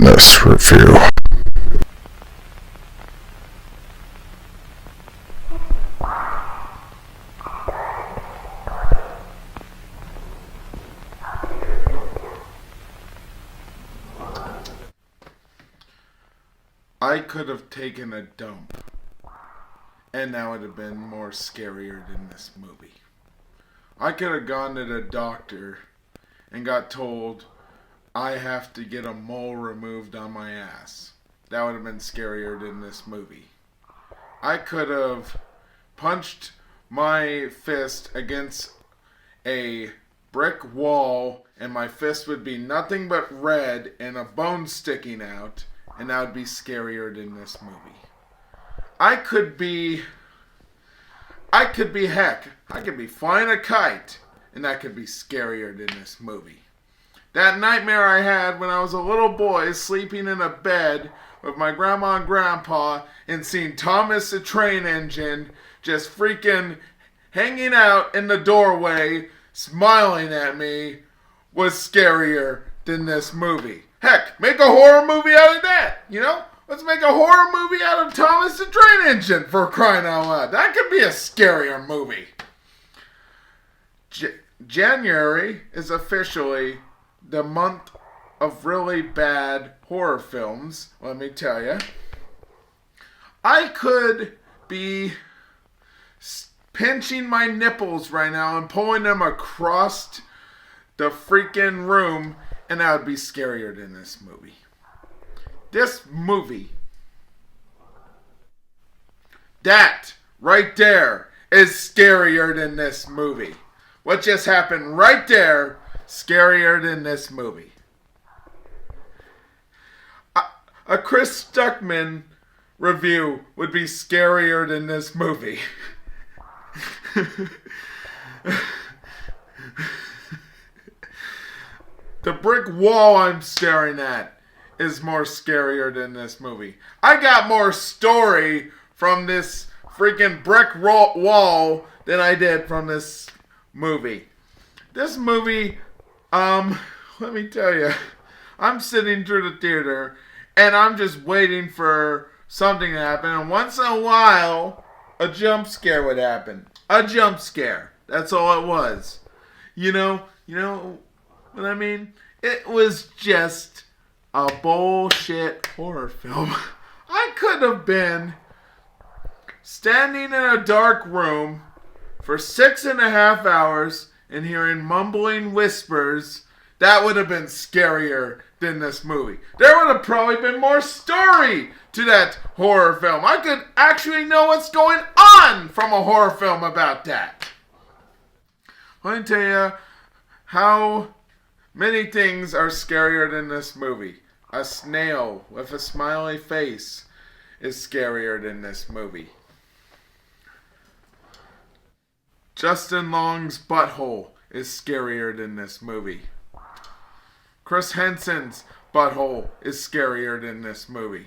in this review. I could have taken a dump, and that would have been more scarier than this movie. I could have gone to the doctor and got told I have to get a mole removed on my ass. That would have been scarier than this movie. I could have punched my fist against a brick wall and my fist would be nothing but red and a bone sticking out, and that would be scarier than this movie. I could be flying a kite, and that could be scarier than this movie. That nightmare I had when I was a little boy sleeping in a bed with my grandma and grandpa and seeing Thomas the Train Engine just freaking hanging out in the doorway smiling at me was scarier than this movie. Heck, make a horror movie out of that, you know? Let's make a horror movie out of Thomas the Train Engine, for crying out loud. That could be a scarier movie. January is officially the month of really bad horror films, let me tell you. I could be pinching my nipples right now and pulling them across the freaking room, and that would be scarier than this movie. This movie, that right there is scarier than this movie. What just happened right there, scarier than this movie. A Chris Stuckman review would be scarier than this movie. The brick wall I'm staring at is more scarier than this movie. I got more story from this freaking brick wall than I did from this movie. This movie, let me tell you, I'm sitting through the theater and I'm just waiting for something to happen, and once in a while, a jump scare would happen. A jump scare. That's all it was. You know what I mean? It was just a bullshit horror film. I could have been standing in a dark room for 6.5 hours and hearing mumbling whispers. That would have been scarier than this movie. There would have probably been more story to that horror film. I could actually know what's going on from a horror film about that. Let me tell you how many things are scarier than this movie. A snail with a smiley face is scarier than this movie. Justin Long's butthole is scarier than this movie. Chris Henson's butthole is scarier than this movie.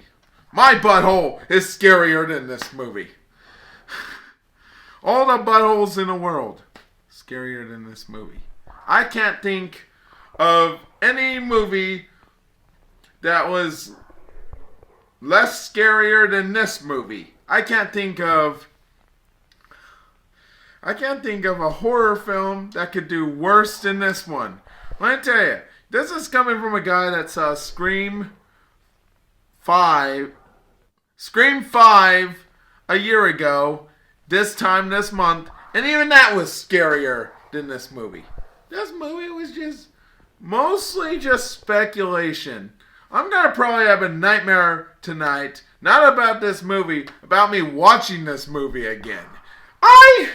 My butthole is scarier than this movie. All the buttholes in the world, scarier than this movie. I can't think of any movie that was less scarier than this movie. I can't think of a horror film that could do worse than this one. Let me tell you, this is coming from a guy that saw Scream 5 a year ago, this time this month, and even that was scarier than this movie. This movie was just mostly just speculation. I'm going to probably have a nightmare tonight, not about this movie, about me watching this movie again. I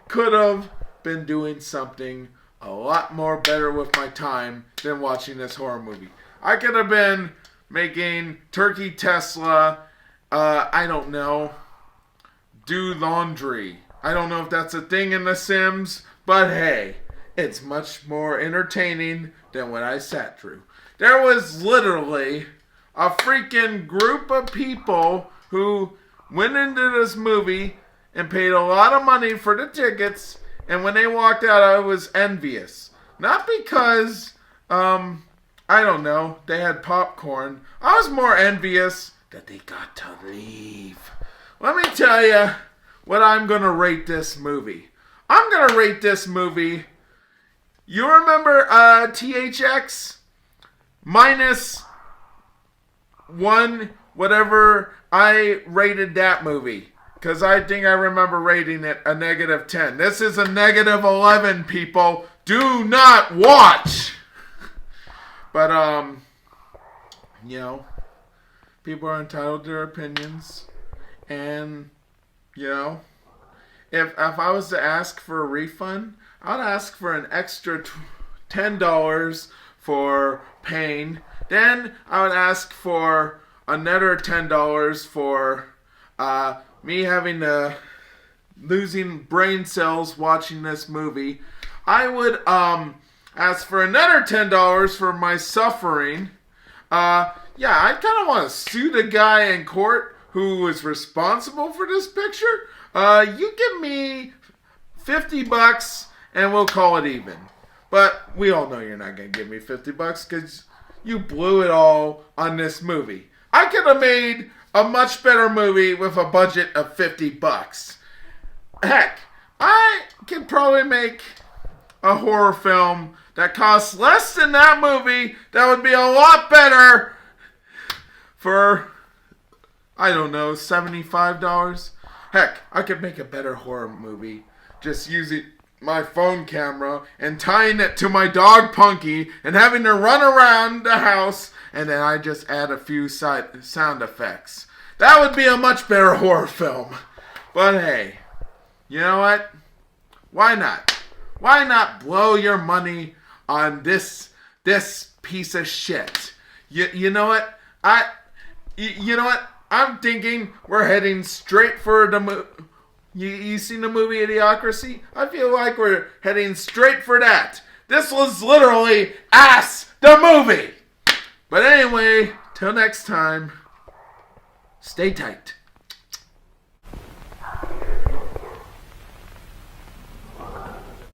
could have been doing something a lot more better with my time than watching this horror movie. I could have been making Turkey Tesla, I don't know, do laundry. I don't know if that's a thing in The Sims, but hey, it's much more entertaining than what I sat through. There was literally a freaking group of people who went into this movie and paid a lot of money for the tickets, and when they walked out, I was envious. Not because I I don't know, they had popcorn. I was more envious that they got to leave. Let me tell you what I'm going to rate this movie. I'm going to rate this movie, you remember THX? Minus 1, whatever I rated that movie. Because I think I remember rating it a -10. This is a -11, people. Do not watch! But, you know, people are entitled to their opinions. And, you know, if I was to ask for a refund, I'd ask for an extra $10 for pain. Then I would ask for another $10 for me having to losing brain cells watching this movie. I would ask for another $10 for my suffering. Yeah, I kind of want to sue the guy in court who was responsible for this picture. You give me $50 and we'll call it even. But we all know you're not going to give me $50 because you blew it all on this movie. I could have made a much better movie with a budget of $50. Heck, I could probably make a horror film that costs less than that movie that would be a lot better for, I don't know, $75. Heck, I could make a better horror movie just using my phone camera and tying it to my dog Punky and having her run around the house, and then I just add a few sound effects. That would be a much better horror film. But hey, you know what? Why not? Why not blow your money on this piece of shit? You know what? You know what? I'm thinking we're heading straight for the You seen the movie Idiocracy? I feel like we're heading straight for that. This was literally Ass the Movie. But anyway, till next time, stay tight.